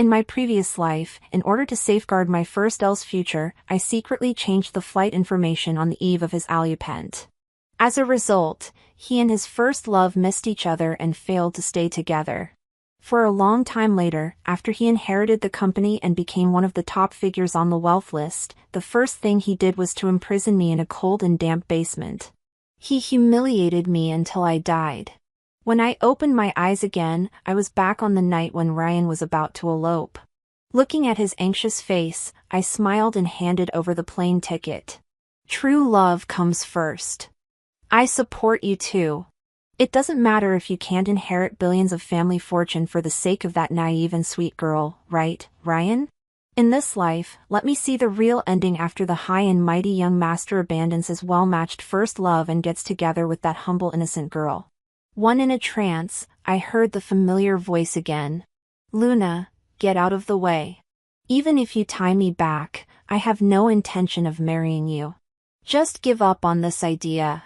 In my previous life, in order to safeguard my first L's future, I secretly changed the flight information on the eve of his allupent. As a result, he and his first love missed each other and failed to stay together. For a long time later, after he inherited the company and became one of the top figures on the wealth list, the first thing he did was to imprison me in a cold and damp basement. He humiliated me until I died. When I opened my eyes again, I was back on the night when Ryan was about to elope. Looking at his anxious face, I smiled and handed over the plane ticket. True love comes first. I support you too. It doesn't matter if you can't inherit billions of family fortune for the sake of that naive and sweet girl, right, Ryan? In this life, let me see the real ending after the high and mighty young master abandons his well-matched first love and gets together with that humble innocent girl. One in a trance, I heard the familiar voice again. Luna, get out of the way. Even if you tie me back, I have no intention of marrying you. Just give up on this idea.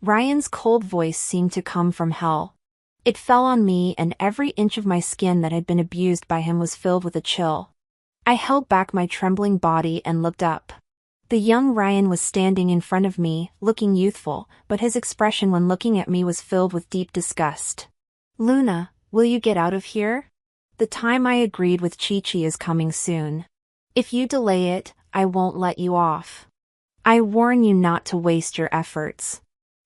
Ryan's cold voice seemed to come from hell. It fell on me and every inch of my skin that had been abused by him was filled with a chill. I held back my trembling body and looked up. The young Ryan was standing in front of me, looking youthful, but his expression when looking at me was filled with deep disgust. Luna, will you get out of here? The time I agreed with Chi-Chi is coming soon. If you delay it, I won't let you off. I warn you not to waste your efforts.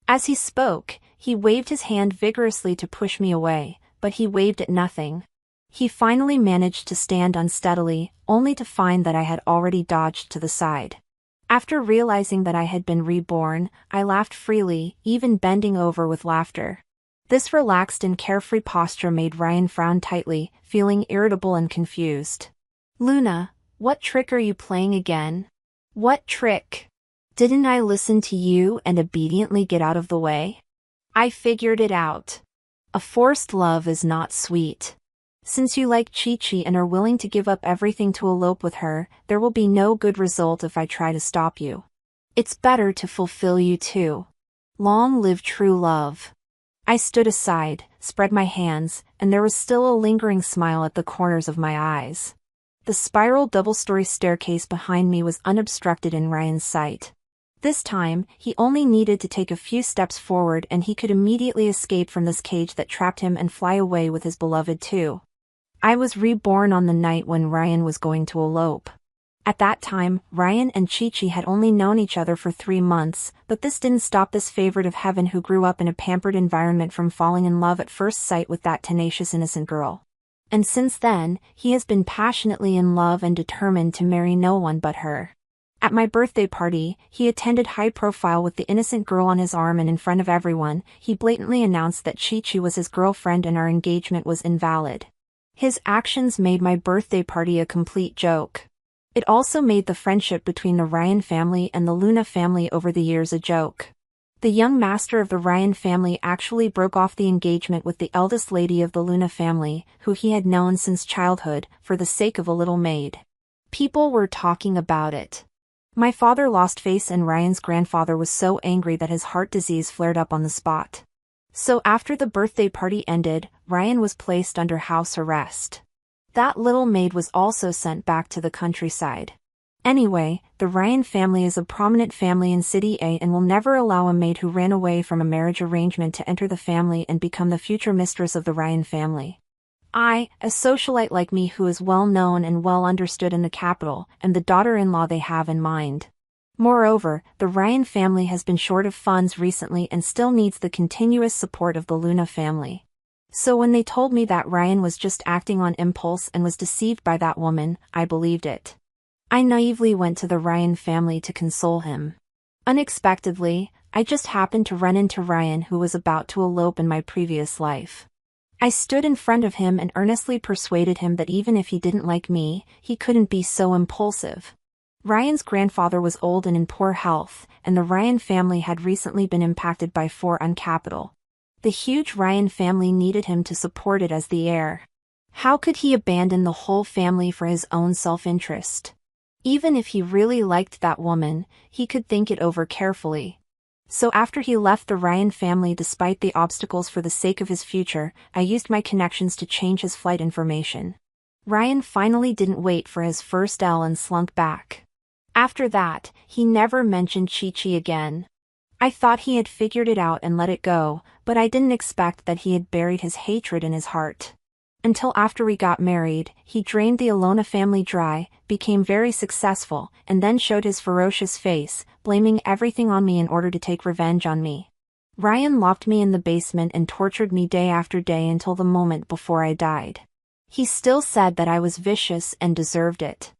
As he spoke, he waved his hand vigorously to push me away, but he waved at nothing. He finally managed to stand unsteadily, only to find that I had already dodged to the side. After realizing that I had been reborn, I laughed freely, even bending over with laughter. This relaxed and carefree posture made Ryan frown tightly, feeling irritable and confused. Luna, what trick are you playing again? What trick? Didn't I listen to you and obediently get out of the way? I figured it out. A forced love is not sweet. Since you like Chi-Chi and are willing to give up everything to elope with her, there will be no good result if I try to stop you. It's better to fulfill you too. Long live true love. I stood aside, spread my hands, and there was still a lingering smile at the corners of my eyes. The spiral double-story staircase behind me was unobstructed in Ryan's sight. This time, he only needed to take a few steps forward and he could immediately escape from this cage that trapped him and fly away with his beloved too. I was reborn on the night when Ryan was going to elope. At that time, Ryan and Chi-Chi had only known each other for 3 months, but this didn't stop this favorite of heaven who grew up in a pampered environment from falling in love at first sight with that tenacious innocent girl. And since then, he has been passionately in love and determined to marry no one but her. At my birthday party, he attended high profile with the innocent girl on his arm, and in front of everyone, he blatantly announced that Chi-Chi was his girlfriend and our engagement was invalid. His actions made my birthday party a complete joke. It also made the friendship between the Ryan family and the Luna family over the years a joke. The young master of the Ryan family actually broke off the engagement with the eldest lady of the Luna family, who he had known since childhood, for the sake of a little maid. People were talking about it. My father lost face and Ryan's grandfather was so angry that his heart disease flared up on the spot. So after the birthday party ended, Ryan was placed under house arrest. That little maid was also sent back to the countryside. Anyway, the Ryan family is a prominent family in City A and will never allow a maid who ran away from a marriage arrangement to enter the family and become the future mistress of the Ryan family. I, a socialite like me who is well known and well understood in the capital, am the daughter-in-law they have in mind. Moreover, the Ryan family has been short of funds recently and still needs the continuous support of the Luna family. So when they told me that Ryan was just acting on impulse and was deceived by that woman, I believed it. I naively went to the Ryan family to console him. Unexpectedly, I just happened to run into Ryan, who was about to elope in my previous life. I stood in front of him and earnestly persuaded him that even if he didn't like me, he couldn't be so impulsive. Ryan's grandfather was old and in poor health, and the Ryan family had recently been impacted by foreign capital. The huge Ryan family needed him to support it as the heir. How could he abandon the whole family for his own self-interest? Even if he really liked that woman, he could think it over carefully. So after he left the Ryan family despite the obstacles for the sake of his future, I used my connections to change his flight information. Ryan finally didn't wait for his first L and slunk back. After that, he never mentioned Chi-Chi again. I thought he had figured it out and let it go, but I didn't expect that he had buried his hatred in his heart. Until after we got married, he drained the Alona family dry, became very successful, and then showed his ferocious face, blaming everything on me in order to take revenge on me. Ryan locked me in the basement and tortured me day after day until the moment before I died. He still said that I was vicious and deserved it.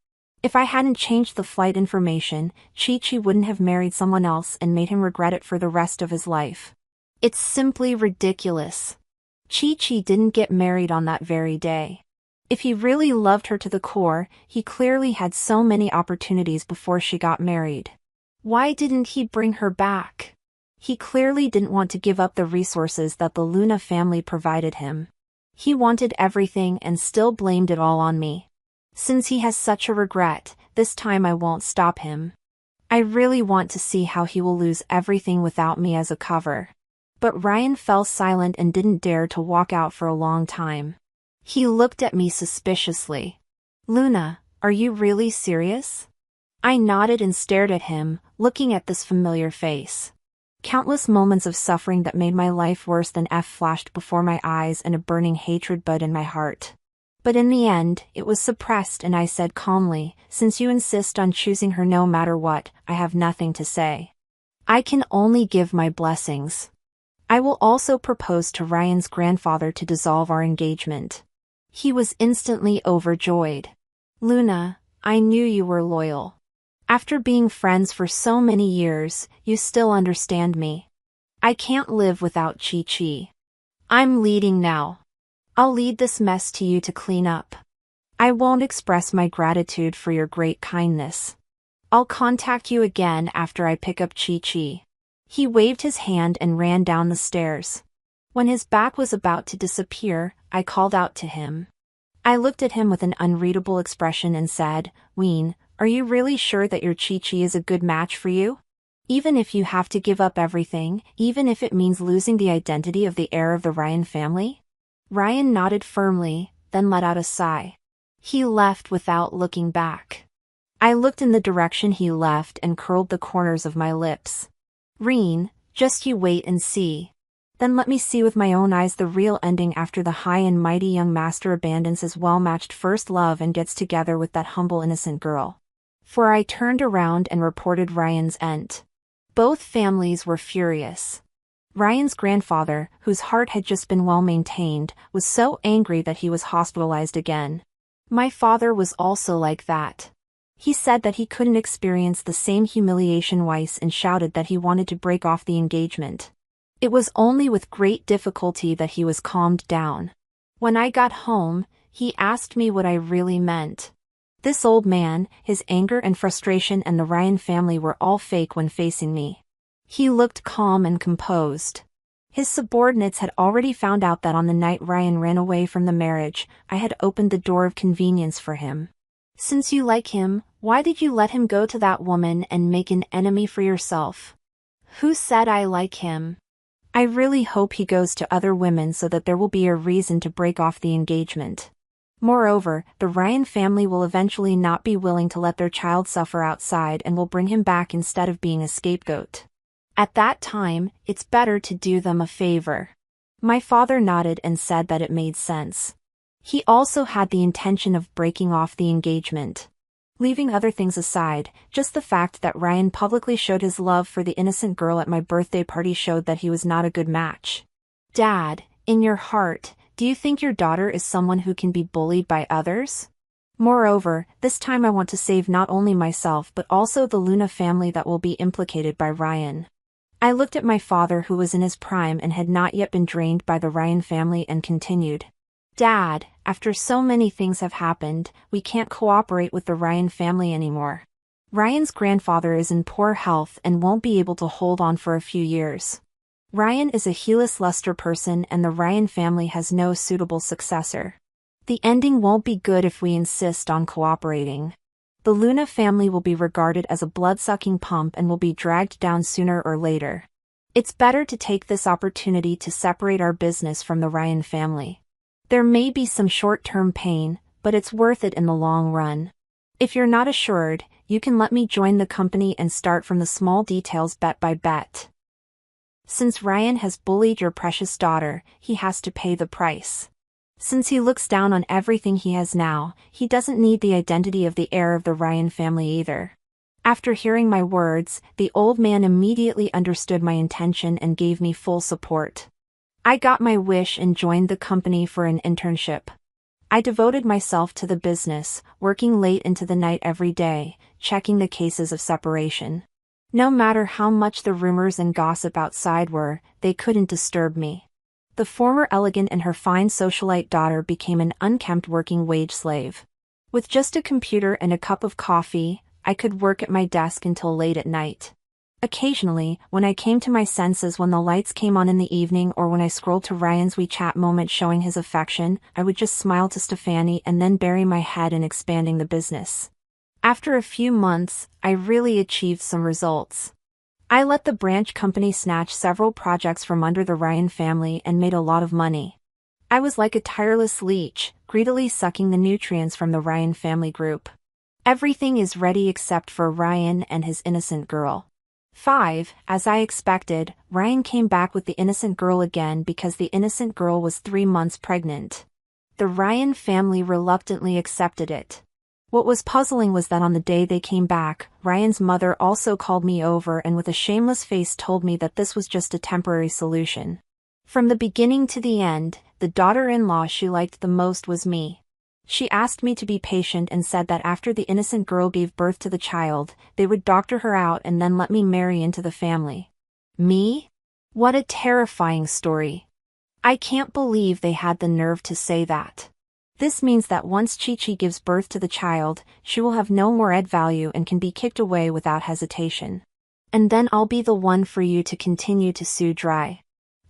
If I hadn't changed the flight information, Chi-Chi wouldn't have married someone else and made him regret it for the rest of his life. It's simply ridiculous. Chi-Chi didn't get married on that very day. If he really loved her to the core, he clearly had so many opportunities before she got married. Why didn't he bring her back? He clearly didn't want to give up the resources that the Luna family provided him. He wanted everything and still blamed it all on me. Since he has such a regret, this time I won't stop him. I really want to see how he will lose everything without me as a cover. But Ryan fell silent and didn't dare to walk out for a long time. He looked at me suspiciously. "Luna, are you really serious?" I nodded and stared at him, looking at this familiar face. Countless moments of suffering that made my life worse than F flashed before my eyes and a burning hatred bud in my heart. But in the end, it was suppressed and I said calmly, "Since you insist on choosing her no matter what, I have nothing to say. I can only give my blessings. I will also propose to Ryan's grandfather to dissolve our engagement." He was instantly overjoyed. "Luna, I knew you were loyal. After being friends for so many years, you still understand me. I can't live without Chi-Chi. I'm leading now. I'll lead this mess to you to clean up. I won't express my gratitude for your great kindness. I'll contact you again after I pick up Chi-Chi." He waved his hand and ran down the stairs. When his back was about to disappear, I called out to him. I looked at him with an unreadable expression and said, "Ween, are you really sure that your Chi-Chi is a good match for you? Even if you have to give up everything, even if it means losing the identity of the heir of the Ryan family?" Ryan nodded firmly, then let out a sigh. He left without looking back. I looked in the direction he left and curled the corners of my lips. "Reen, just you wait and see. Then let me see with my own eyes the real ending after the high and mighty young master abandons his well-matched first love and gets together with that humble innocent girl." For I turned around and reported Ryan's end. Both families were furious. Ryan's grandfather, whose heart had just been well maintained, was so angry that he was hospitalized again. My father was also like that. He said that he couldn't experience the same humiliation twice and shouted that he wanted to break off the engagement. It was only with great difficulty that he was calmed down. When I got home, he asked me what I really meant. This old man, his anger and frustration and the Ryan family were all fake when facing me. He looked calm and composed. His subordinates had already found out that on the night Ryan ran away from the marriage, I had opened the door of convenience for him. "Since you like him, why did you let him go to that woman and make an enemy for yourself?" "Who said I like him? I really hope he goes to other women so that there will be a reason to break off the engagement. Moreover, the Ryan family will eventually not be willing to let their child suffer outside and will bring him back instead of being a scapegoat. At that time, it's better to do them a favor." My father nodded and said that it made sense. He also had the intention of breaking off the engagement. Leaving other things aside, just the fact that Ryan publicly showed his love for the innocent girl at my birthday party showed that he was not a good match. "Dad, in your heart, do you think your daughter is someone who can be bullied by others? Moreover, this time I want to save not only myself but also the Luna family that will be implicated by Ryan." I looked at my father who was in his prime and had not yet been drained by the Ryan family and continued. "Dad, after so many things have happened, we can't cooperate with the Ryan family anymore. Ryan's grandfather is in poor health and won't be able to hold on for a few years. Ryan is a heedless luster person and the Ryan family has no suitable successor. The ending won't be good if we insist on cooperating. The Luna family will be regarded as a blood-sucking pump and will be dragged down sooner or later. It's better to take this opportunity to separate our business from the Ryan family. There may be some short-term pain, but it's worth it in the long run. If you're not assured, you can let me join the company and start from the small details bet by bet. Since Ryan has bullied your precious daughter, he has to pay the price. Since he looks down on everything he has now, he doesn't need the identity of the heir of the Ryan family either. After hearing my words, the old man immediately understood my intention and gave me full support. I got my wish and joined the company for an internship. I devoted myself to the business, working late into the night every day, checking the cases of separation. No matter how much the rumors and gossip outside were, they couldn't disturb me. The former elegant and her fine socialite daughter became an unkempt working wage slave. With just a computer and a cup of coffee, I could work at my desk until late at night. Occasionally, when I came to my senses when the lights came on in the evening or when I scrolled to Ryan's WeChat moment showing his affection, I would just smile to Stefani and then bury my head in expanding the business. After a few months, I really achieved some results. I let the branch company snatch several projects from under the Ryan family and made a lot of money. I was like a tireless leech, greedily sucking the nutrients from the Ryan family group. Everything is ready except for Ryan and his innocent girl. 5. As I expected, Ryan came back with the innocent girl again because the innocent girl was 3 months pregnant. The Ryan family reluctantly accepted it. What was puzzling was that on the day they came back, Ryan's mother also called me over and with a shameless face told me that this was just a temporary solution. From the beginning to the end, the daughter-in-law she liked the most was me. She asked me to be patient and said that after the innocent girl gave birth to the child, they would doctor her out and then let me marry into the family. Me? What a terrifying story. I can't believe they had the nerve to say that. This means that once Chi-Chi gives birth to the child, she will have no more ed value and can be kicked away without hesitation. And then I'll be the one for you to continue to sue dry.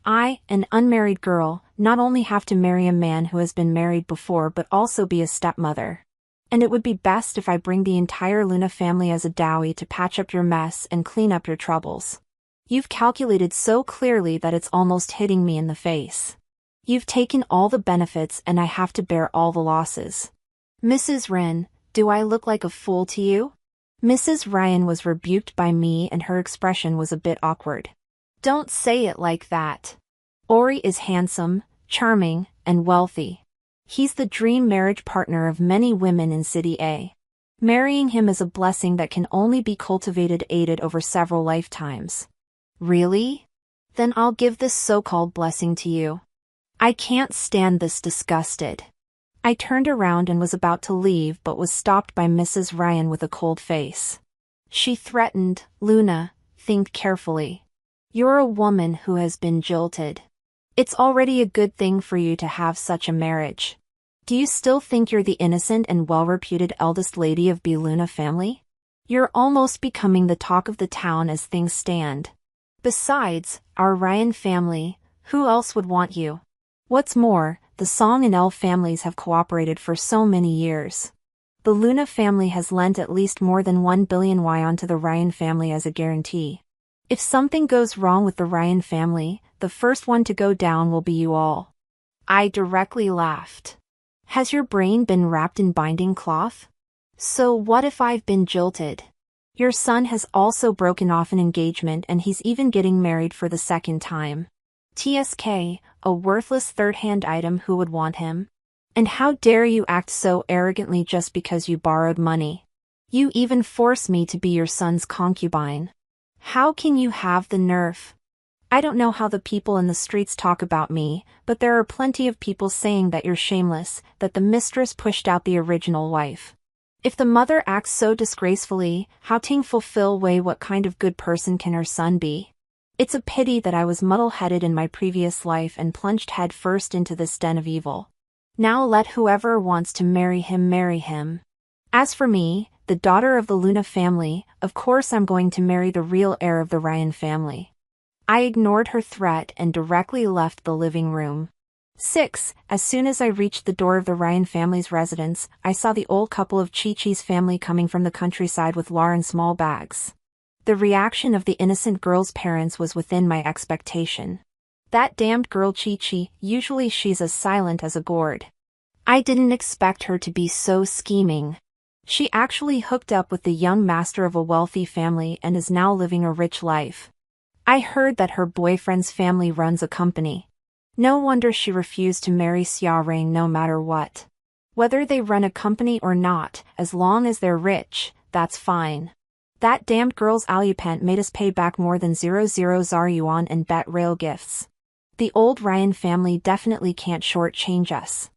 I, an unmarried girl, not only have to marry a man who has been married before but also be a stepmother. And it would be best if I bring the entire Luna family as a dowry to patch up your mess and clean up your troubles. You've calculated so clearly that it's almost hitting me in the face. You've taken all the benefits and I have to bear all the losses. Mrs. Wren, do I look like a fool to you? Mrs. Ryan was rebuked by me and her expression was a bit awkward. Don't say it like that. Ori is handsome, charming, and wealthy. He's the dream marriage partner of many women in City A. Marrying him is a blessing that can only be aided over several lifetimes. Really? Then I'll give this so-called blessing to you. I can't stand this disgusted. I turned around and was about to leave but was stopped by Mrs. Ryan with a cold face. She threatened, Luna, think carefully. You're a woman who has been jilted. It's already a good thing for you to have such a marriage. Do you still think you're the innocent and well-reputed eldest lady of the Luna family? You're almost becoming the talk of the town as things stand. Besides, our Ryan family, who else would want you? What's more, the Song and Elle families have cooperated for so many years. The Luna family has lent at least more than 1 billion won to the Ryan family as a guarantee. If something goes wrong with the Ryan family, the first one to go down will be you all. I directly laughed. Has your brain been wrapped in binding cloth? So what if I've been jilted? Your son has also broken off an engagement and he's even getting married for the second time. TSK, a worthless third-hand item who would want him? And how dare you act so arrogantly just because you borrowed money? You even force me to be your son's concubine. How can you have the nerve? I don't know how the people in the streets talk about me, but there are plenty of people saying that you're shameless, that the mistress pushed out the original wife. If the mother acts so disgracefully, how can fulfill way what kind of good person can her son be? It's a pity that I was muddle-headed in my previous life and plunged head first into this den of evil. Now let whoever wants to marry him marry him. As for me, the daughter of the Luna family, of course I'm going to marry the real heir of the Ryan family. I ignored her threat and directly left the living room. 6. As soon as I reached the door of the Ryan family's residence, I saw the old couple of Chi-Chi's family coming from the countryside with large small bags. The reaction of the innocent girl's parents was within my expectation. That damned girl Chi-Chi, usually she's as silent as a gourd. I didn't expect her to be so scheming. She actually hooked up with the young master of a wealthy family and is now living a rich life. I heard that her boyfriend's family runs a company. No wonder she refused to marry Xia Rang no matter what. Whether they run a company or not, as long as they're rich, that's fine. That damned girl's Alupent made us pay back more than 00 ZAR yuan in bet rail gifts. The old Ryan family definitely can't shortchange us.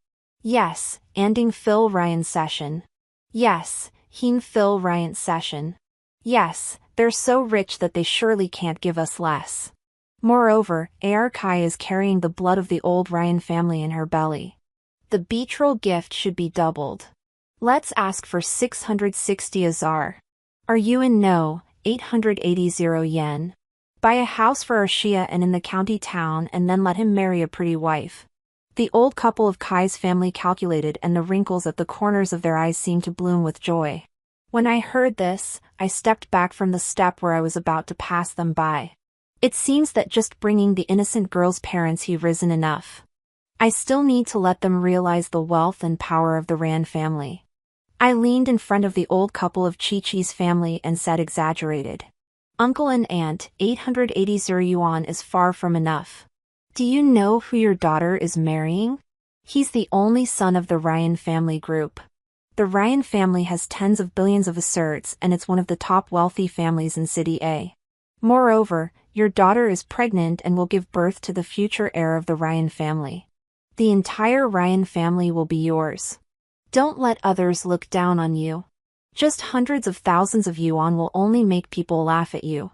Yes, ending Phil Ryan session. Yes, Heen Phil Ryan session. Yes, they're so rich that they surely can't give us less. Moreover, AR Kai is carrying the blood of the old Ryan family in her belly. The betrothal gift should be doubled. Let's ask for 660 azar. Are you in? No, 880 yen. Buy a house for Arshia and in the county town and then let him marry a pretty wife. The old couple of Kai's family calculated and the wrinkles at the corners of their eyes seemed to bloom with joy. When I heard this, I stepped back from the step where I was about to pass them by. It seems that just bringing the innocent girl's parents here isn't enough. I still need to let them realize the wealth and power of the Rand family. I leaned in front of the old couple of Chi-Chi's family and said exaggerated. Uncle and aunt, 880 yuan is far from enough. Do you know who your daughter is marrying? He's the only son of the Ryan family group. The Ryan family has tens of billions of asserts and it's one of the top wealthy families in City A. Moreover, your daughter is pregnant and will give birth to the future heir of the Ryan family. The entire Ryan family will be yours. Don't let others look down on you. Just hundreds of thousands of yuan will only make people laugh at you.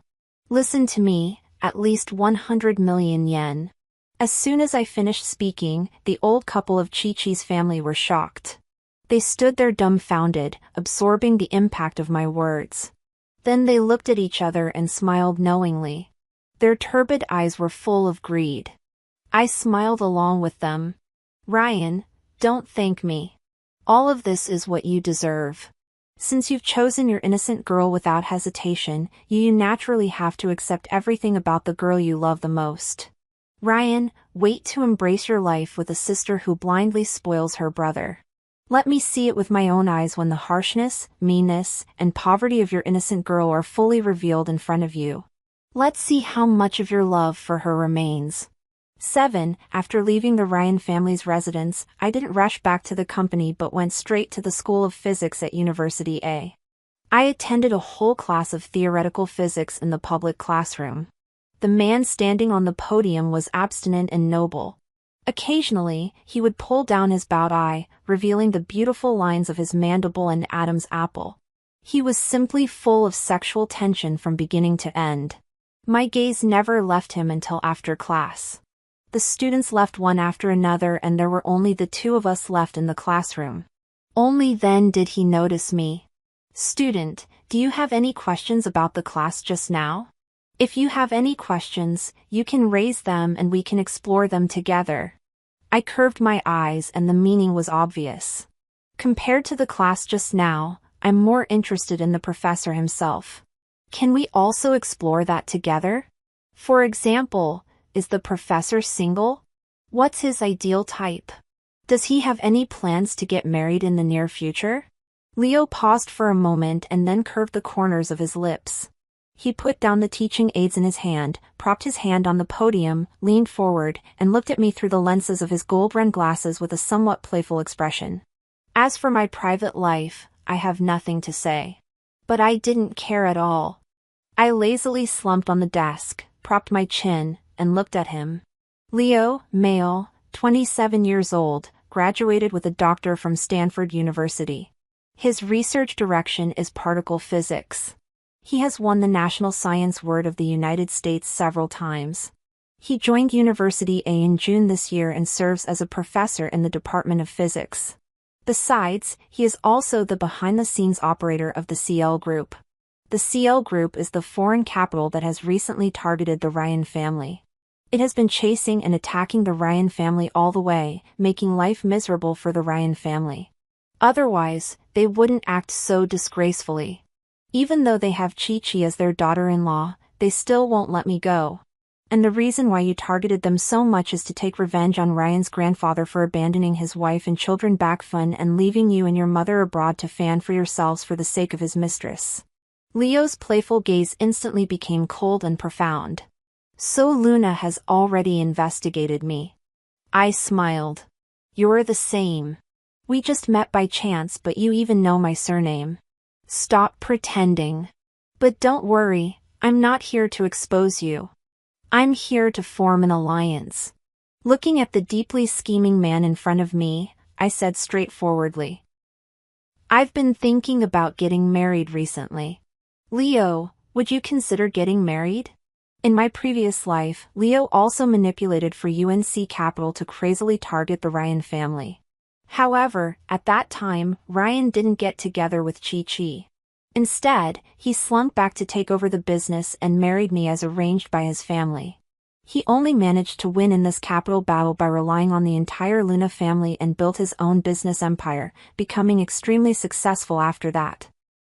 Listen to me, at least 100 million yen. As soon as I finished speaking, the old couple of Chi-Chi's family were shocked. They stood there dumbfounded, absorbing the impact of my words. Then they looked at each other and smiled knowingly. Their turbid eyes were full of greed. I smiled along with them. Ryan, don't thank me. All of this is what you deserve. Since you've chosen your innocent girl without hesitation, you naturally have to accept everything about the girl you love the most. Ryan, wait to embrace your life with a sister who blindly spoils her brother. Let me see it with my own eyes when the harshness, meanness, and poverty of your innocent girl are fully revealed in front of you. Let's see how much of your love for her remains. 7. After leaving the Ryan family's residence, I didn't rush back to the company but went straight to the School of Physics at University A. I attended a whole class of theoretical physics in the public classroom. The man standing on the podium was abstinent and noble. Occasionally, he would pull down his bowed eye, revealing the beautiful lines of his mandible and Adam's apple. He was simply full of sexual tension from beginning to end. My gaze never left him until after class. The students left one after another and there were only the two of us left in the classroom. Only then did he notice me. Student, do you have any questions about the class just now? If you have any questions, you can raise them and we can explore them together. I curved my eyes and the meaning was obvious. Compared to the class just now, I'm more interested in the professor himself. Can we also explore that together? For example, is the professor single? What's his ideal type? Does he have any plans to get married in the near future? Leo paused for a moment and then curved the corners of his lips. He put down the teaching aids in his hand, propped his hand on the podium, leaned forward, and looked at me through the lenses of his gold-rimmed glasses with a somewhat playful expression. As for my private life, I have nothing to say. But I didn't care at all. I lazily slumped on the desk, propped my chin, and looked at him. Leo, male, 27 years old, graduated with a doctor from Stanford University. His research direction is particle physics. He has won the National Science Award of the United States several times. He joined University A in June this year and serves as a professor in the Department of Physics. Besides, he is also the behind-the-scenes operator of the CL Group. The CL Group is the foreign capital that has recently targeted the Ryan family. It has been chasing and attacking the Ryan family all the way, making life miserable for the Ryan family. Otherwise, they wouldn't act so disgracefully. Even though they have Chi-Chi as their daughter-in-law, they still won't let me go. And the reason why you targeted them so much is to take revenge on Ryan's grandfather for abandoning his wife and children back fun and leaving you and your mother abroad to fan for yourselves for the sake of his mistress. Leo's playful gaze instantly became cold and profound. So Luna has already investigated me. I smiled. You're the same. We just met by chance, but you even know my surname. Stop pretending. But don't worry, I'm not here to expose you. I'm here to form an alliance. Looking at the deeply scheming man in front of me, I said straightforwardly. I've been thinking about getting married recently. Leo, would you consider getting married? In my previous life, Leo also manipulated for UNC Capital to crazily target the Ryan family. However, at that time, Ryan didn't get together with Chi-Chi. Instead, he slunk back to take over the business and married me as arranged by his family. He only managed to win in this capital battle by relying on the entire Luna family and built his own business empire, becoming extremely successful after that.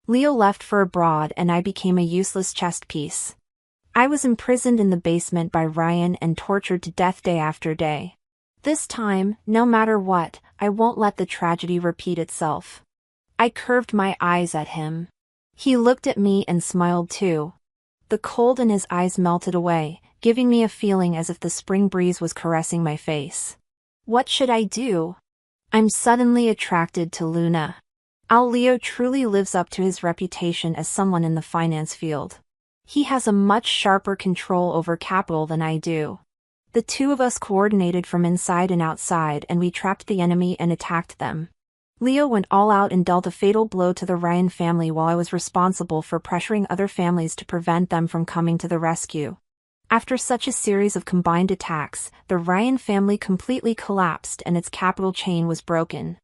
Leo left for abroad and I became a useless chess piece. I was imprisoned in the basement by Ryan and tortured to death day after day. This time, no matter what, I won't let the tragedy repeat itself. I curved my eyes at him. He looked at me and smiled too. The cold in his eyes melted away, giving me a feeling as if the spring breeze was caressing my face. What should I do? I'm suddenly attracted to Luna. Leo truly lives up to his reputation as someone in the finance field. He has a much sharper control over capital than I do. The two of us coordinated from inside and outside and we trapped the enemy and attacked them. Leo went all out and dealt a fatal blow to the Ryan family while I was responsible for pressuring other families to prevent them from coming to the rescue. After such a series of combined attacks, the Ryan family completely collapsed and its capital chain was broken.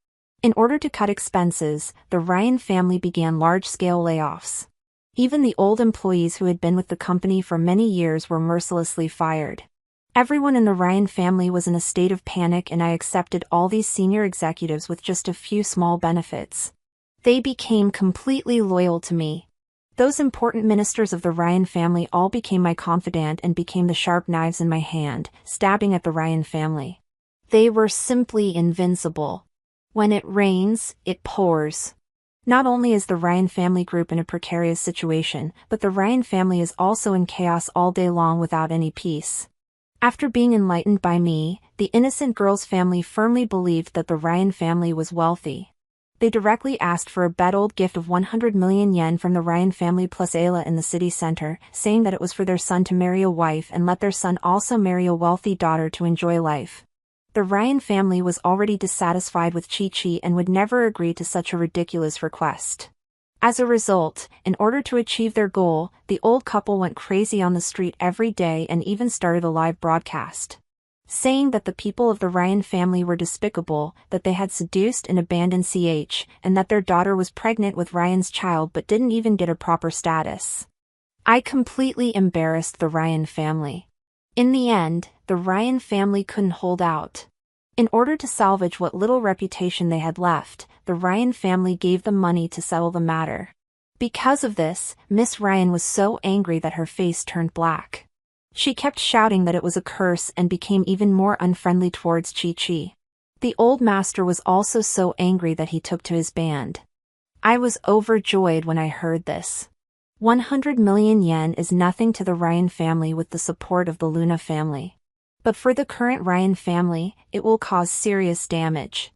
In order to cut expenses, the Ryan family began large-scale layoffs. Even the old employees who had been with the company for many years were mercilessly fired. Everyone in the Ryan family was in a state of panic and I accepted all these senior executives with just a few small benefits. They became completely loyal to me. Those important ministers of the Ryan family all became my confidant and became the sharp knives in my hand, stabbing at the Ryan family. They were simply invincible. When it rains, it pours. Not only is the Ryan family group in a precarious situation, but the Ryan family is also in chaos all day long without any peace. After being enlightened by me, the innocent girl's family firmly believed that the Ryan family was wealthy. They directly asked for a bed-old gift of 100 million yen from the Ryan family plus Ayla in the city center, saying that it was for their son to marry a wife and let their son also marry a wealthy daughter to enjoy life. The Ryan family was already dissatisfied with Chi-Chi and would never agree to such a ridiculous request. As a result, in order to achieve their goal, the old couple went crazy on the street every day and even started a live broadcast, saying that the people of the Ryan family were despicable, that they had seduced and abandoned CH, and that their daughter was pregnant with Ryan's child but didn't even get a proper status. I completely embarrassed the Ryan family. In the end, the Ryan family couldn't hold out. In order to salvage what little reputation they had left, the Ryan family gave them money to settle the matter. Because of this, Miss Ryan was so angry that her face turned black. She kept shouting that it was a curse and became even more unfriendly towards Chi-Chi. The old master was also so angry that he took to his band. I was overjoyed when I heard this. 100 million yen is nothing to the Ryan family with the support of the Luna family. But for the current Ryan family, it will cause serious damage.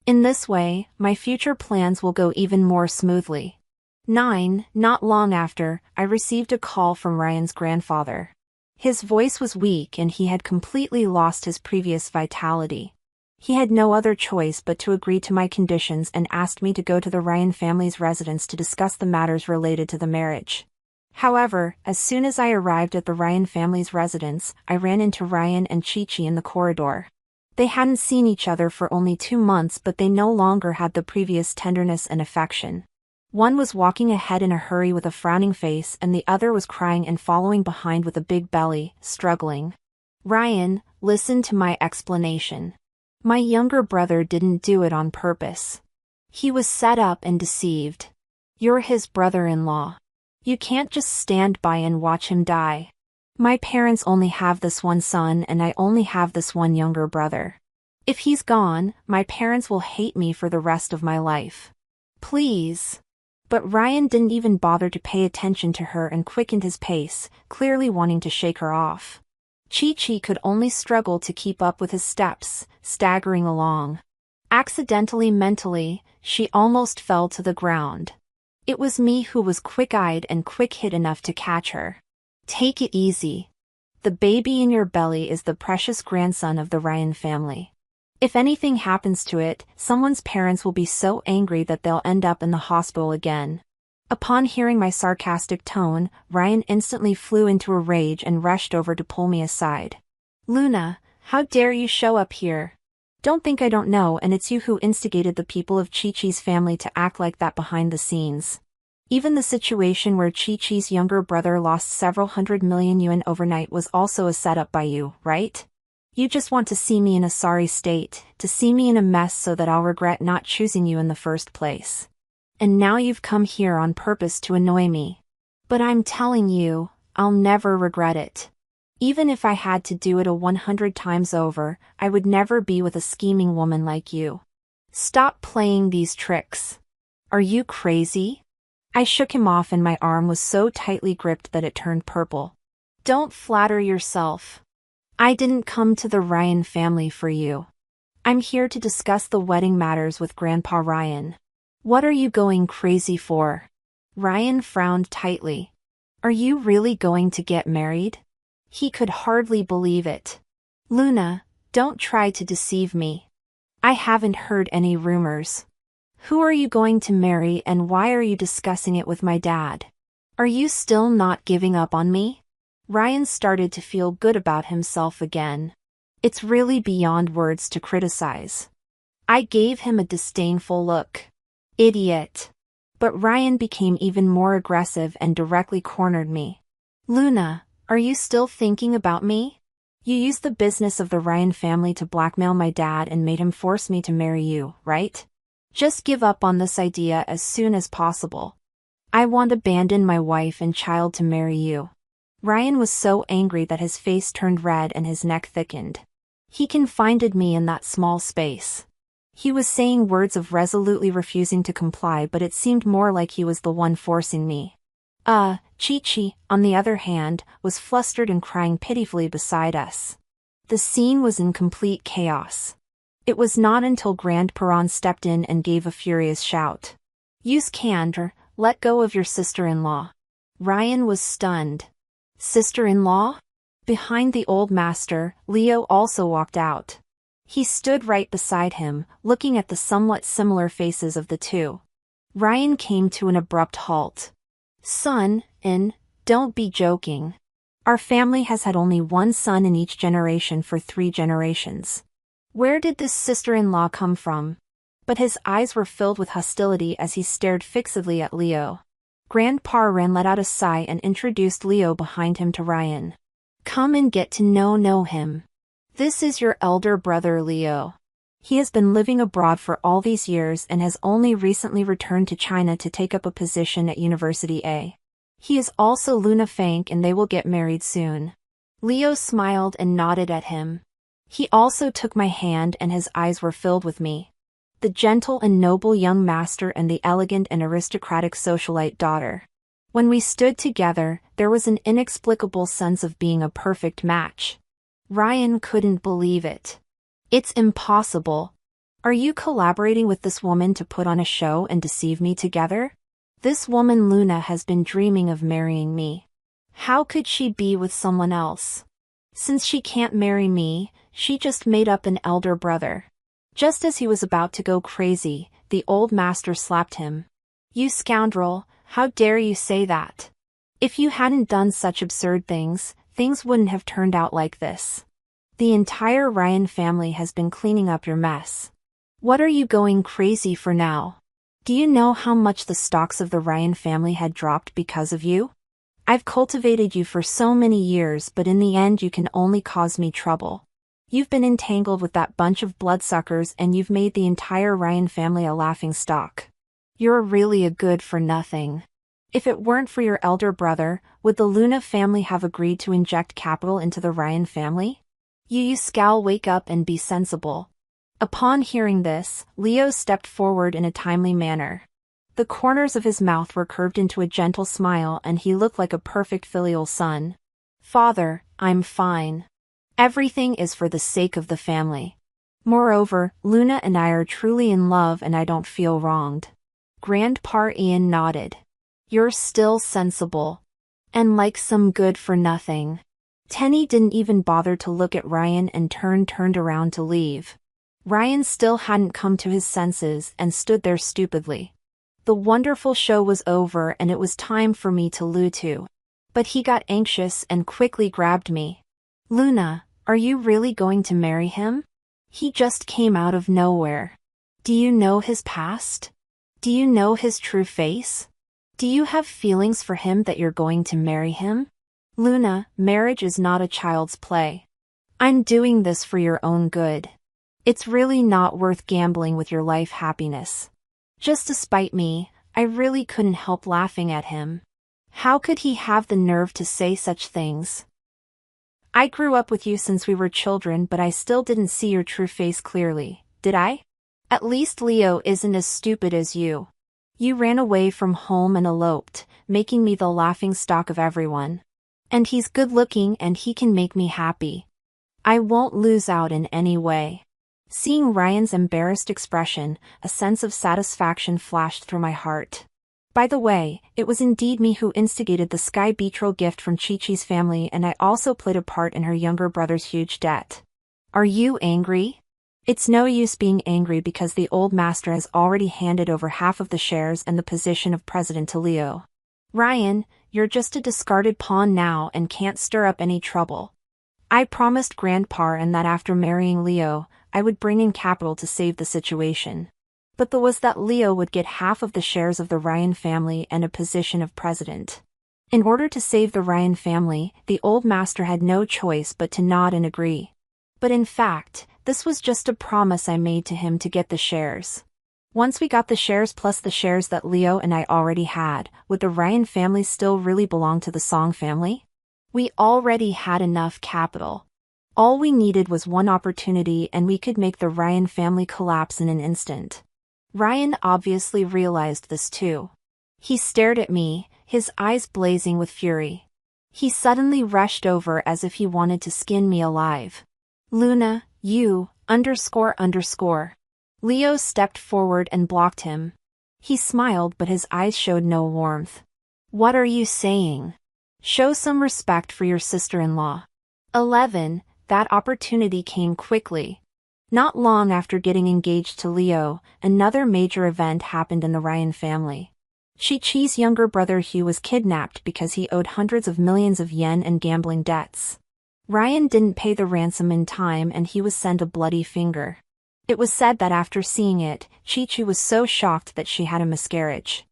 In this way, my future plans will go even more smoothly. 9. Not long after, I received a call from Ryan's grandfather. His voice was weak and he had completely lost his previous vitality. He had no other choice but to agree to my conditions and asked me to go to the Ryan family's residence to discuss the matters related to the marriage. However, as soon as I arrived at the Ryan family's residence, I ran into Ryan and Chi-Chi in the corridor. They hadn't seen each other for only 2 months, but they no longer had the previous tenderness and affection. One was walking ahead in a hurry with a frowning face and the other was crying and following behind with a big belly, struggling. Ryan, listen to my explanation. My younger brother didn't do it on purpose. He was set up and deceived. You're his brother-in-law. You can't just stand by and watch him die. My parents only have this one son and I only have this one younger brother. If he's gone, my parents will hate me for the rest of my life. Please. But Ryan didn't even bother to pay attention to her and quickened his pace, clearly wanting to shake her off. Chi-Chi could only struggle to keep up with his steps, staggering along. Accidentally mentally, she almost fell to the ground. It was me who was quick-eyed and quick-hit enough to catch her. Take it easy. The baby in your belly is the precious grandson of the Ryan family. If anything happens to it, someone's parents will be so angry that they'll end up in the hospital again. Upon hearing my sarcastic tone, Ryan instantly flew into a rage and rushed over to pull me aside. Luna, how dare you show up here? Don't think I don't know, and it's you who instigated the people of Chi-Chi's family to act like that behind the scenes. Even the situation where Chi-Chi's younger brother lost several 100 million yuan overnight was also a setup by you, right? You just want to see me in a sorry state, to see me in a mess so that I'll regret not choosing you in the first place. And now you've come here on purpose to annoy me. But I'm telling you, I'll never regret it. Even if I had to do it 100 times over, I would never be with a scheming woman like you. Stop playing these tricks. Are you crazy? I shook him off and my arm was so tightly gripped that it turned purple. Don't flatter yourself. I didn't come to the Ryan family for you. I'm here to discuss the wedding matters with Grandpa Ryan. What are you going crazy for? Ryan frowned tightly. Are you really going to get married? He could hardly believe it. Luna, don't try to deceive me. I haven't heard any rumors. Who are you going to marry and why are you discussing it with my dad? Are you still not giving up on me? Ryan started to feel good about himself again. It's really beyond words to criticize. I gave him a disdainful look. Idiot. But Ryan became even more aggressive and directly cornered me. Luna, are you still thinking about me? You used the business of the Ryan family to blackmail my dad and made him force me to marry you, right? Just give up on this idea as soon as possible. I want to abandon my wife and child to marry you. Ryan was so angry that his face turned red and his neck thickened. He confined me in that small space. He was saying words of resolutely refusing to comply, but it seemed more like he was the one forcing me. Chi-Chi, on the other hand, was flustered and crying pitifully beside us. The scene was in complete chaos. It was not until Grand Perron stepped in and gave a furious shout. Use candor, let go of your sister-in-law. Ryan was stunned. Sister-in-law? Behind the old master, Leo also walked out. He stood right beside him, looking at the somewhat similar faces of the two. Ryan came to an abrupt halt. Son-in, don't be joking. Our family has had only one son in each generation for 3 generations. Where did this sister-in-law come from? But his eyes were filled with hostility as he stared fixedly at Leo. Grandpa Ren let out a sigh and introduced Leo behind him to Ryan. Come and get to know him. This is your elder brother Leo. He has been living abroad for all these years and has only recently returned to China to take up a position at University A. He is also Luna Fank and they will get married soon. Leo smiled and nodded at him. He also took my hand and his eyes were filled with me. The gentle and noble young master and the elegant and aristocratic socialite daughter. When we stood together, there was an inexplicable sense of being a perfect match. Ryan couldn't believe it. It's impossible. Are you collaborating with this woman to put on a show and deceive me together? This woman Luna has been dreaming of marrying me. How could she be with someone else? Since she can't marry me, she just made up an elder brother. Just as he was about to go crazy, the old master slapped him. You scoundrel, how dare you say that? If you hadn't done such absurd things, things wouldn't have turned out like this. The entire Ryan family has been cleaning up your mess. What are you going crazy for now? Do you know how much the stocks of the Ryan family had dropped because of you? I've cultivated you for so many years, but in the end you can only cause me trouble. You've been entangled with that bunch of bloodsuckers and you've made the entire Ryan family a laughingstock. You're really a good-for-nothing. If it weren't for your elder brother, would the Luna family have agreed to inject capital into the Ryan family? You scowl, wake up and be sensible. Upon hearing this, Leo stepped forward in a timely manner. The corners of his mouth were curved into a gentle smile and he looked like a perfect filial son. Father, I'm fine. Everything is for the sake of the family. Moreover, Luna and I are truly in love and I don't feel wronged. Grandpa Ian nodded. You're still sensible. And like some good-for-nothing. Tenny didn't even bother to look at Ryan and turned around to leave. Ryan still hadn't come to his senses and stood there stupidly. The wonderful show was over and it was time for me to leave too. But he got anxious and quickly grabbed me. Luna, are you really going to marry him? He just came out of nowhere. Do you know his past? Do you know his true face? Do you have feelings for him that you're going to marry him? Luna, marriage is not a child's play. I'm doing this for your own good. It's really not worth gambling with your life happiness. Just to spite me, I really couldn't help laughing at him. How could he have the nerve to say such things? I grew up with you since we were children, but I still didn't see your true face clearly, did I? At least Leo isn't as stupid as you. You ran away from home and eloped, making me the laughingstock of everyone. And he's good looking and he can make me happy. I won't lose out in any way. Seeing Ryan's embarrassed expression, a sense of satisfaction flashed through my heart. By the way, it was indeed me who instigated the sky betrothal gift from Chi-Chi's family and I also played a part in her younger brother's huge debt. Are you angry? It's no use being angry because the old master has already handed over half of the shares and the position of president to Leo. Ryan, you're just a discarded pawn now and can't stir up any trouble. I promised Grandpa and that after marrying Leo, I would bring in capital to save the situation. But the was that Leo would get half of the shares of the Ryan family and a position of president. In order to save the Ryan family, the old master had no choice but to nod and agree. But in fact, this was just a promise I made to him to get the shares. Once we got the shares plus the shares that Leo and I already had, would the Ryan family still really belong to the Song family? We already had enough capital. All we needed was one opportunity and we could make the Ryan family collapse in an instant. Ryan obviously realized this too. He stared at me, his eyes blazing with fury. He suddenly rushed over as if he wanted to skin me alive. Luna, you, __. Leo stepped forward and blocked him. He smiled but his eyes showed no warmth. What are you saying? Show some respect for your sister-in-law. 11. That opportunity came quickly. Not long after getting engaged to Leo, another major event happened in the Ryan family. Chi-Chi's younger brother Hugh was kidnapped because he owed hundreds of millions of yen in gambling debts. Ryan didn't pay the ransom in time and he was sent a bloody finger. It was said that after seeing it, Chi-Chi was so shocked that she had a miscarriage.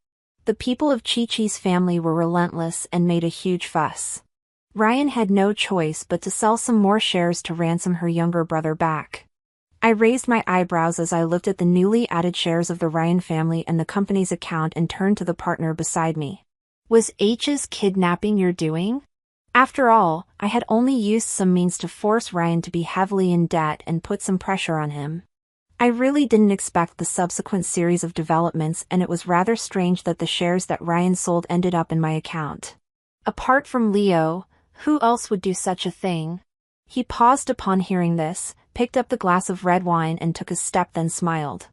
The people of Chi-Chi's family were relentless and made a huge fuss. Ryan had no choice but to sell some more shares to ransom her younger brother back. I raised my eyebrows as I looked at the newly added shares of the Ryan family and the company's account and turned to the partner beside me. Was H's kidnapping your doing? After all, I had only used some means to force Ryan to be heavily in debt and put some pressure on him. I really didn't expect the subsequent series of developments and it was rather strange that the shares that Ryan sold ended up in my account. Apart from Leo, who else would do such a thing? He paused upon hearing this, picked up the glass of red wine and took a step then smiled.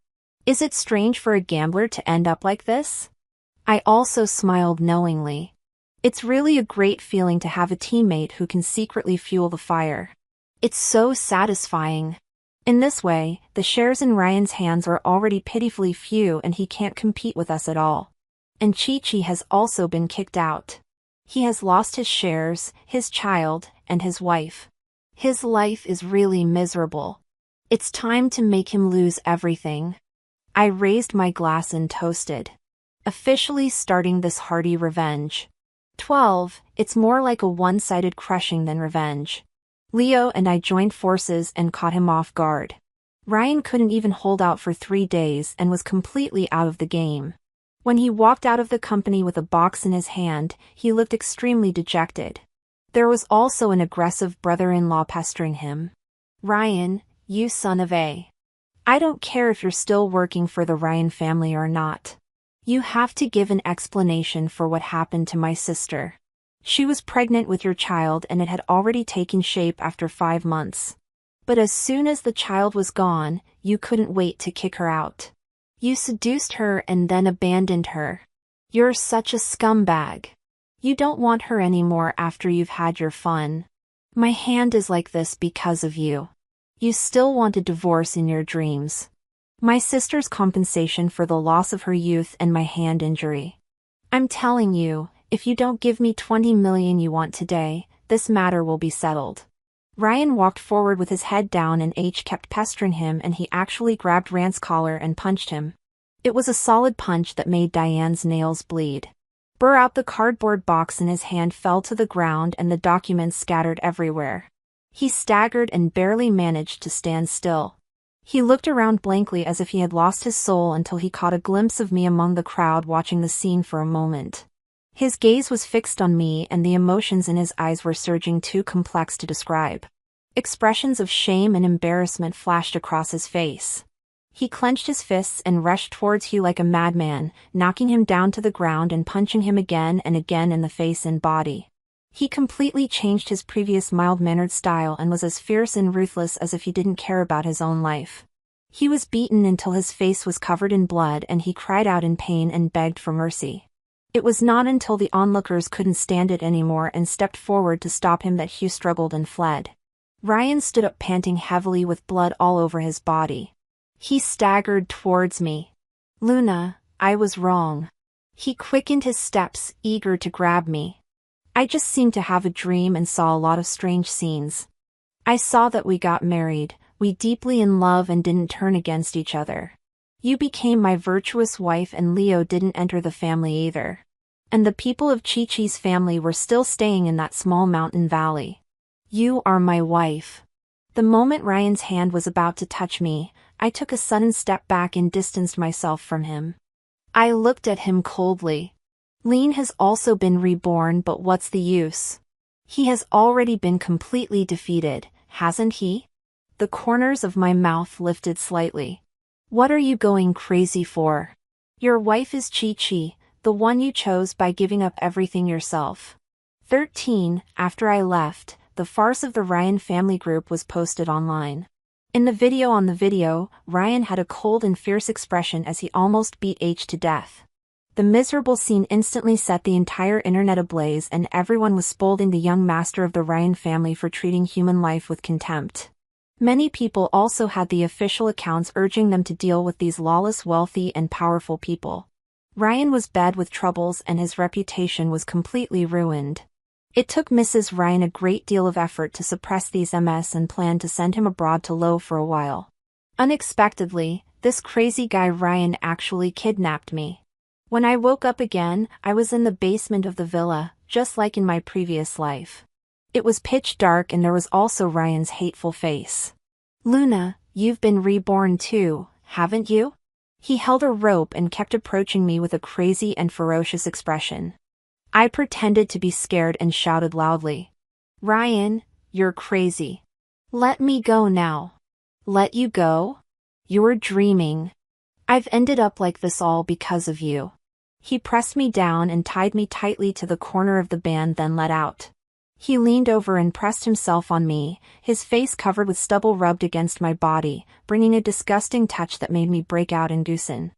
Is it strange for a gambler to end up like this? I also smiled knowingly. It's really a great feeling to have a teammate who can secretly fuel the fire. It's so satisfying. In this way, the shares in Ryan's hands are already pitifully few and he can't compete with us at all. And Chi-Chi has also been kicked out. He has lost his shares, his child, and his wife. His life is really miserable. It's time to make him lose everything. I raised my glass and toasted. Officially starting this hearty revenge. 12. It's more like a one-sided crushing than revenge. Leo and I joined forces and caught him off guard. Ryan couldn't even hold out for 3 days and was completely out of the game. When he walked out of the company with a box in his hand, he looked extremely dejected. There was also an aggressive brother-in-law pestering him. "Ryan, you son of a. I don't care if you're still working for the Ryan family or not. You have to give an explanation for what happened to my sister. She was pregnant with your child and it had already taken shape after 5 months. But as soon as the child was gone, you couldn't wait to kick her out. You seduced her and then abandoned her. You're such a scumbag. You don't want her anymore after you've had your fun. My hand is like this because of you. You still want a divorce in your dreams. My sister's compensation for the loss of her youth and my hand injury. I'm telling you, if you don't give me 20 million you want today, this matter will be settled." Ryan walked forward with his head down and H kept pestering him and he actually grabbed Rand's collar and punched him. It was a solid punch that made Diane's nails bleed. Burr out the cardboard box in his hand fell to the ground and the documents scattered everywhere. He staggered and barely managed to stand still. He looked around blankly as if he had lost his soul until he caught a glimpse of me among the crowd watching the scene for a moment. His gaze was fixed on me and the emotions in his eyes were surging too complex to describe. Expressions of shame and embarrassment flashed across his face. He clenched his fists and rushed towards Hugh like a madman, knocking him down to the ground and punching him again and again in the face and body. He completely changed his previous mild-mannered style and was as fierce and ruthless as if he didn't care about his own life. He was beaten until his face was covered in blood and he cried out in pain and begged for mercy. It was not until the onlookers couldn't stand it anymore and stepped forward to stop him that Hugh struggled and fled. Ryan stood up panting heavily with blood all over his body. He staggered towards me. "Luna, I was wrong." He quickened his steps, eager to grab me. I just seemed to have a dream and saw a lot of strange scenes. I saw that we got married, we deeply in love and didn't turn against each other. You became my virtuous wife and Leo didn't enter the family either. And the people of Chi-Chi's family were still staying in that small mountain valley. You are my wife. The moment Ryan's hand was about to touch me, I took a sudden step back and distanced myself from him. I looked at him coldly. Lean has also been reborn, but what's the use? He has already been completely defeated, hasn't he? The corners of my mouth lifted slightly. What are you going crazy for? Your wife is Chi-Chi, the one you chose by giving up everything yourself. 13. After I left, the farce of the Ryan family group was posted online. In the video, Ryan had a cold and fierce expression as he almost beat H to death. The miserable scene instantly set the entire internet ablaze and everyone was scolding the young master of the Ryan family for treating human life with contempt. Many people also had the official accounts urging them to deal with these lawless, wealthy, and powerful people. Ryan was bad with troubles and his reputation was completely ruined. It took Mrs. Ryan a great deal of effort to suppress these MS and planned to send him abroad to Lo for a while. Unexpectedly, this crazy guy Ryan actually kidnapped me. When I woke up again, I was in the basement of the villa, just like in my previous life. It was pitch dark and there was also Ryan's hateful face. Luna, you've been reborn too, haven't you? He held a rope and kept approaching me with a crazy and ferocious expression. I pretended to be scared and shouted loudly. Ryan, you're crazy. Let me go now. Let you go? You're dreaming. I've ended up like this all because of you. He pressed me down and tied me tightly to the corner of the band, then let out. He leaned over and pressed himself on me, his face covered with stubble rubbed against my body, bringing a disgusting touch that made me break out in Goosen.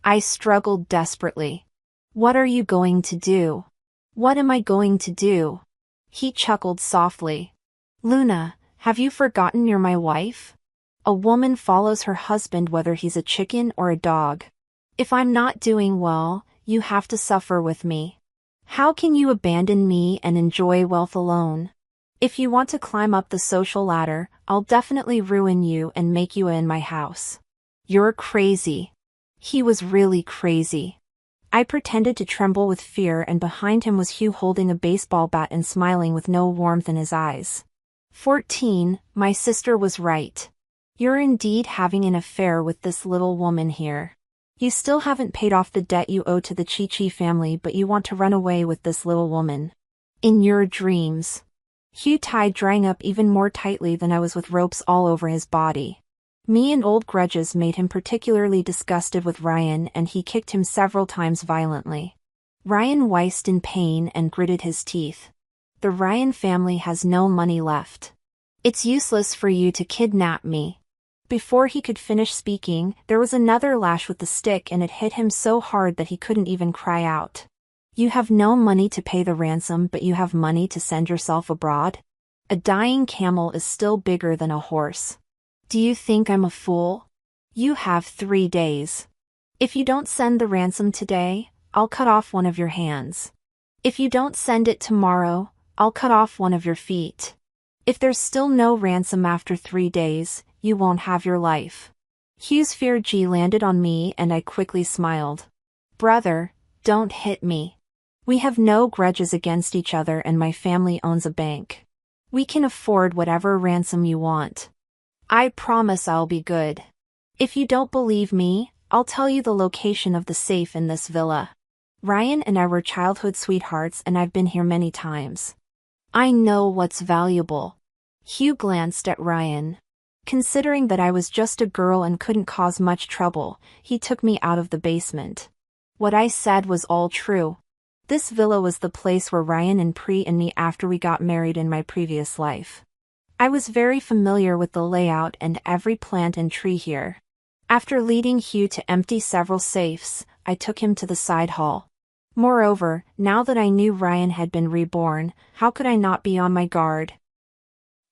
I struggled desperately. What are you going to do? What am I going to do? He chuckled softly. Luna, have you forgotten you're my wife? A woman follows her husband whether he's a chicken or a dog. If I'm not doing well, you have to suffer with me. How can you abandon me and enjoy wealth alone? If you want to climb up the social ladder, I'll definitely ruin you and make you in my house. You're crazy. He was really crazy. I pretended to tremble with fear and behind him was Hugh holding a baseball bat and smiling with no warmth in his eyes. 14. My sister was right. You're indeed having an affair with this little woman here. You still haven't paid off the debt you owe to the Chi-Chi family, but you want to run away with this little woman. In your dreams. Hugh tied drying up even more tightly than I was with ropes all over his body. Me and old grudges made him particularly disgusted with Ryan, and he kicked him several times violently. Ryan wheezed in pain and gritted his teeth. The Ryan family has no money left. It's useless for you to kidnap me. Before he could finish speaking, there was another lash with the stick, and it hit him so hard that he couldn't even cry out. You have no money to pay the ransom, but you have money to send yourself abroad? A dying camel is still bigger than a horse. Do you think I'm a fool? You have 3 days. If you don't send the ransom today, I'll cut off one of your hands. If you don't send it tomorrow, I'll cut off one of your feet. If there's still no ransom after 3 days, you won't have your life. Hugh's fear G landed on me, and I quickly smiled. Brother, don't hit me. We have no grudges against each other, and my family owns a bank. We can afford whatever ransom you want. I promise I'll be good. If you don't believe me, I'll tell you the location of the safe in this villa. Ryan and I were childhood sweethearts, and I've been here many times. I know what's valuable. Hugh glanced at Ryan. Considering that I was just a girl and couldn't cause much trouble, he took me out of the basement. What I said was all true. This villa was the place where Ryan and Pri and me after we got married in my previous life. I was very familiar with the layout and every plant and tree here. After leading Hugh to empty several safes, I took him to the side hall. Moreover, now that I knew Ryan had been reborn, how could I not be on my guard?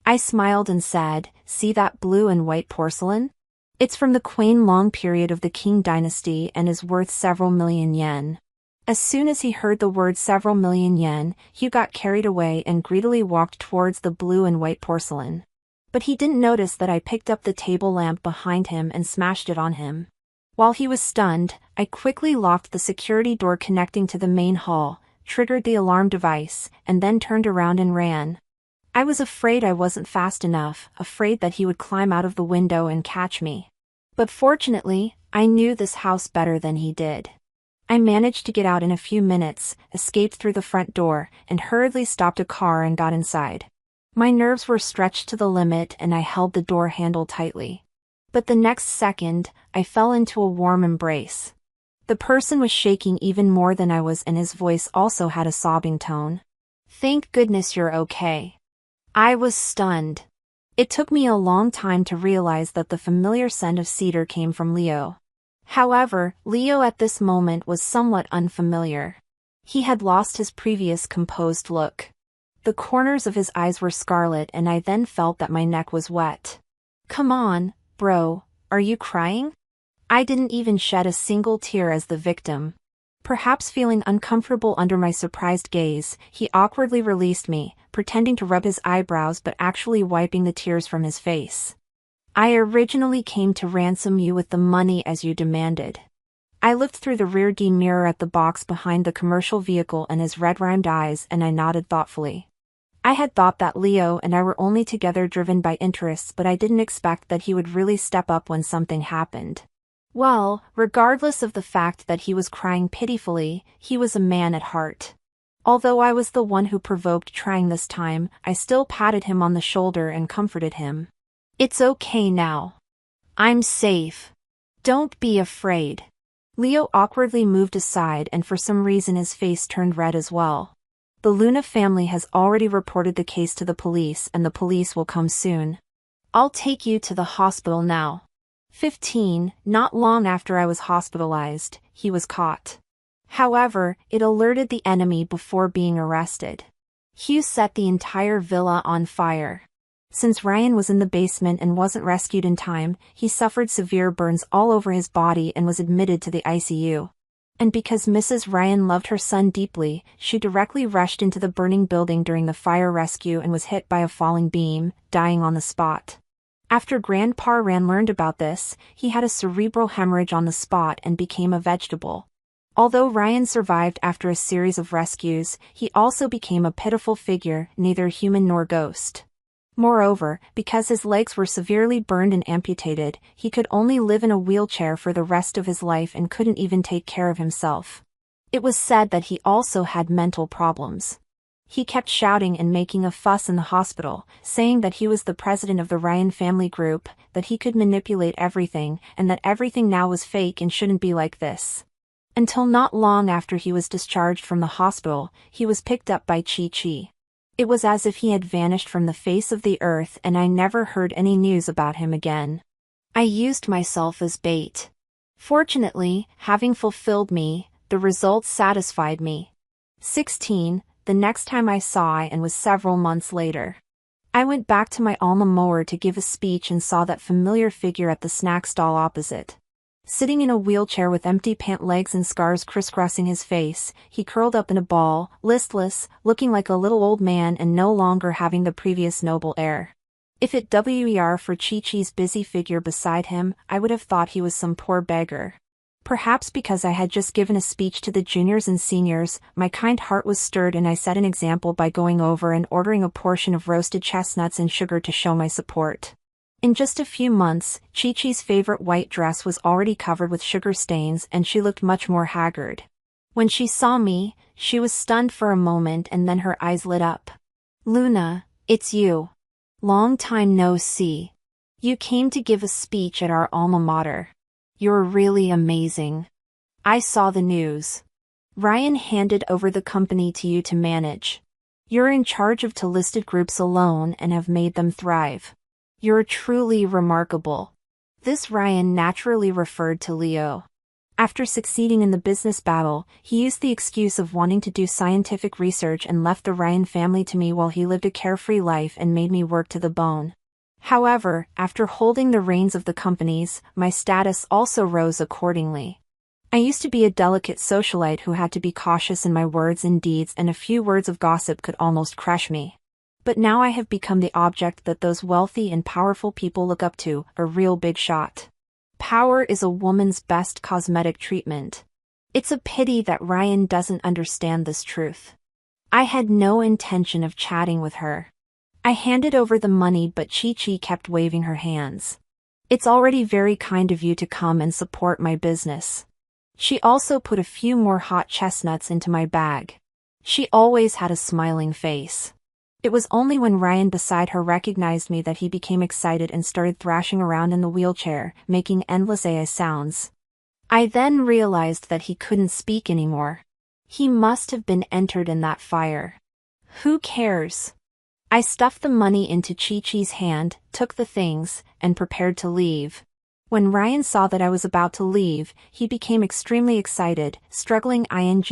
I smiled and said, "See that blue and white porcelain? It's from the Queen Long period of the Qing dynasty and is worth several million yen." As soon as he heard the word several million yen, Hugh got carried away and greedily walked towards the blue and white porcelain. But he didn't notice that I picked up the table lamp behind him and smashed it on him. While he was stunned, I quickly locked the security door connecting to the main hall, triggered the alarm device, and then turned around and ran. I was afraid I wasn't fast enough, afraid that he would climb out of the window and catch me. But fortunately, I knew this house better than he did. I managed to get out in a few minutes, escaped through the front door, and hurriedly stopped a car and got inside. My nerves were stretched to the limit, and I held the door handle tightly. But the next second, I fell into a warm embrace. The person was shaking even more than I was, and his voice also had a sobbing tone. "Thank goodness you're okay." I was stunned. It took me a long time to realize that the familiar scent of cedar came from Leo. However, Leo at this moment was somewhat unfamiliar. He had lost his previous composed look. The corners of his eyes were scarlet, and I then felt that my neck was wet. "Come on, bro, are you crying?" I didn't even shed a single tear as the victim. Perhaps feeling uncomfortable under my surprised gaze, he awkwardly released me, pretending to rub his eyebrows but actually wiping the tears from his face. "I originally came to ransom you with the money as you demanded." I looked through the rear-view mirror at the box behind the commercial vehicle and his red-rimmed eyes, and I nodded thoughtfully. I had thought that Leo and I were only together driven by interests, but I didn't expect that he would really step up when something happened. Well, regardless of the fact that he was crying pitifully, he was a man at heart. Although I was the one who provoked trying this time, I still patted him on the shoulder and comforted him. "It's okay now. I'm safe. Don't be afraid." Leo awkwardly moved aside, and for some reason his face turned red as well. "The Luna family has already reported the case to the police, and the police will come soon. I'll take you to the hospital now." 15, not long after I was hospitalized, he was caught. However, it alerted the enemy before being arrested. Hugh set the entire villa on fire. Since Ryan was in the basement and wasn't rescued in time, he suffered severe burns all over his body and was admitted to the ICU. And because Mrs. Ryan loved her son deeply, she directly rushed into the burning building during the fire rescue and was hit by a falling beam, dying on the spot. After Grandpa Ran learned about this, he had a cerebral hemorrhage on the spot and became a vegetable. Although Ryan survived after a series of rescues, he also became a pitiful figure, neither human nor ghost. Moreover, because his legs were severely burned and amputated, he could only live in a wheelchair for the rest of his life and couldn't even take care of himself. It was said that he also had mental problems. He kept shouting and making a fuss in the hospital, saying that he was the president of the Ryan family group, that he could manipulate everything, and that everything now was fake and shouldn't be like this. Until not long after he was discharged from the hospital, he was picked up by Chi-Chi. It was as if he had vanished from the face of the earth and I never heard any news about him again. I used myself as bait. Fortunately, having fulfilled me, the results satisfied me. 16. The next time I saw and was several months later. I went back to my alma mater to give a speech and saw that familiar figure at the snack stall opposite. Sitting in a wheelchair with empty pant legs and scars crisscrossing his face, he curled up in a ball, listless, looking like a little old man and no longer having the previous noble air. If it were for Chi-Chi's busy figure beside him, I would have thought he was some poor beggar. Perhaps because I had just given a speech to the juniors and seniors, my kind heart was stirred and I set an example by going over and ordering a portion of roasted chestnuts and sugar to show my support. In just a few months, Chi-Chi's favorite white dress was already covered with sugar stains and she looked much more haggard. When she saw me, she was stunned for a moment and then her eyes lit up. "Luna, it's you. Long time no see. You came to give a speech at our alma mater. You're really amazing. I saw the news. Ryan handed over the company to you to manage. You're in charge of two listed groups alone and have made them thrive. You're truly remarkable." This Ryan naturally referred to Leo. After succeeding in the business battle, he used the excuse of wanting to do scientific research and left the Ryan family to me while he lived a carefree life and made me work to the bone. However, after holding the reins of the companies, my status also rose accordingly. I used to be a delicate socialite who had to be cautious in my words and deeds, and a few words of gossip could almost crush me. But now I have become the object that those wealthy and powerful people look up to, a real big shot. Power is a woman's best cosmetic treatment. It's a pity that Ryan doesn't understand this truth. I had no intention of chatting with her. I handed over the money but Chi-Chi kept waving her hands. "It's already very kind of you to come and support my business." She also put a few more hot chestnuts into my bag. She always had a smiling face. It was only when Ryan beside her recognized me that he became excited and started thrashing around in the wheelchair, making endless sounds. I then realized that he couldn't speak anymore. He must have been entered in that fire. Who cares? I stuffed the money into Chi-Chi's hand, took the things, and prepared to leave. When Ryan saw that I was about to leave, he became extremely excited, struggling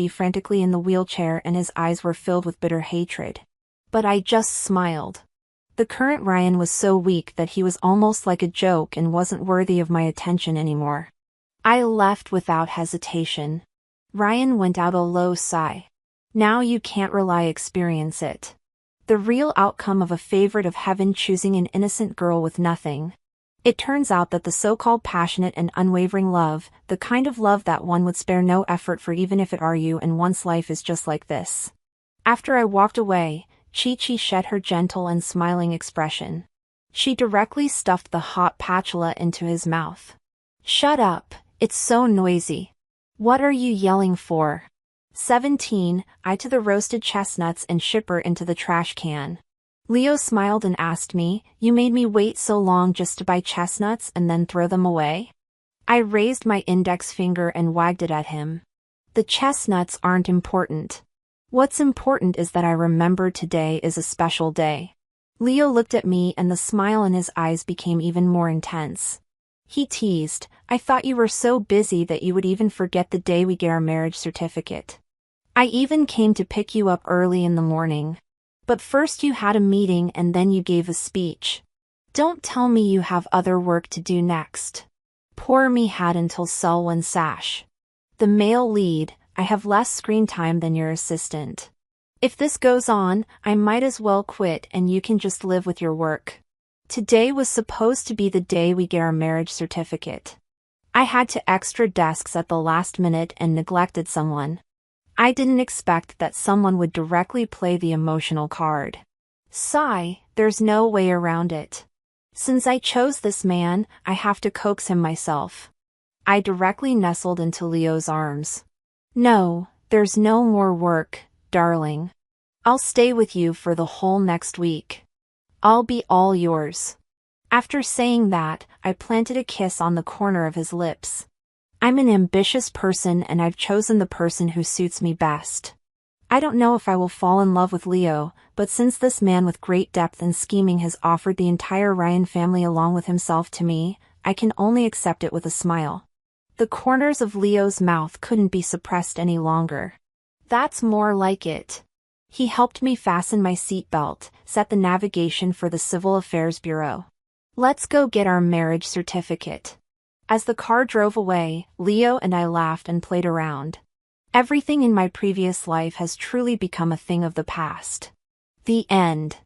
frantically in the wheelchair and his eyes were filled with bitter hatred. But I just smiled. The current Ryan was so weak that he was almost like a joke and wasn't worthy of my attention anymore. I left without hesitation. Ryan went out a low sigh. Now you can't rely experience it. The real outcome of a favorite of heaven choosing an innocent girl with nothing. It turns out that the so-called passionate and unwavering love, the kind of love that one would spare no effort for even if it are you and one's life is just like this. After I walked away, Chi-Chi shed her gentle and smiling expression. She directly stuffed the hot spatula into his mouth. "Shut up, it's so noisy. What are you yelling for?" 17. I to the roasted chestnuts and shipper into the trash can. Leo smiled and asked me, "You made me wait so long just to buy chestnuts and then throw them away?" I raised my index finger and wagged it at him. "The chestnuts aren't important. What's important is that I remember today is a special day." Leo looked at me and the smile in his eyes became even more intense. He teased, "I thought you were so busy that you would even forget the day we get our marriage certificate. I even came to pick you up early in the morning. But first you had a meeting and then you gave a speech. Don't tell me you have other work to do next." Poor me had until Selwyn Sash. The male lead, I have less screen time than your assistant. If this goes on, I might as well quit and you can just live with your work. Today was supposed to be the day we get our marriage certificate. I had to extra desks at the last minute and neglected someone. I didn't expect that someone would directly play the emotional card. Sigh, there's no way around it. Since I chose this man, I have to coax him myself. I directly nestled into Leo's arms. No, there's no more work, darling. I'll stay with you for the whole next week. I'll be all yours. After saying that, I planted a kiss on the corner of his lips. I'm an ambitious person and I've chosen the person who suits me best. I don't know if I will fall in love with Leo, but since this man with great depth and scheming has offered the entire Ryan family along with himself to me, I can only accept it with a smile. The corners of Leo's mouth couldn't be suppressed any longer. That's more like it. He helped me fasten my seatbelt, set the navigation for the Civil Affairs Bureau. Let's go get our marriage certificate. As the car drove away, Leo and I laughed and played around. Everything in my previous life has truly become a thing of the past. The end.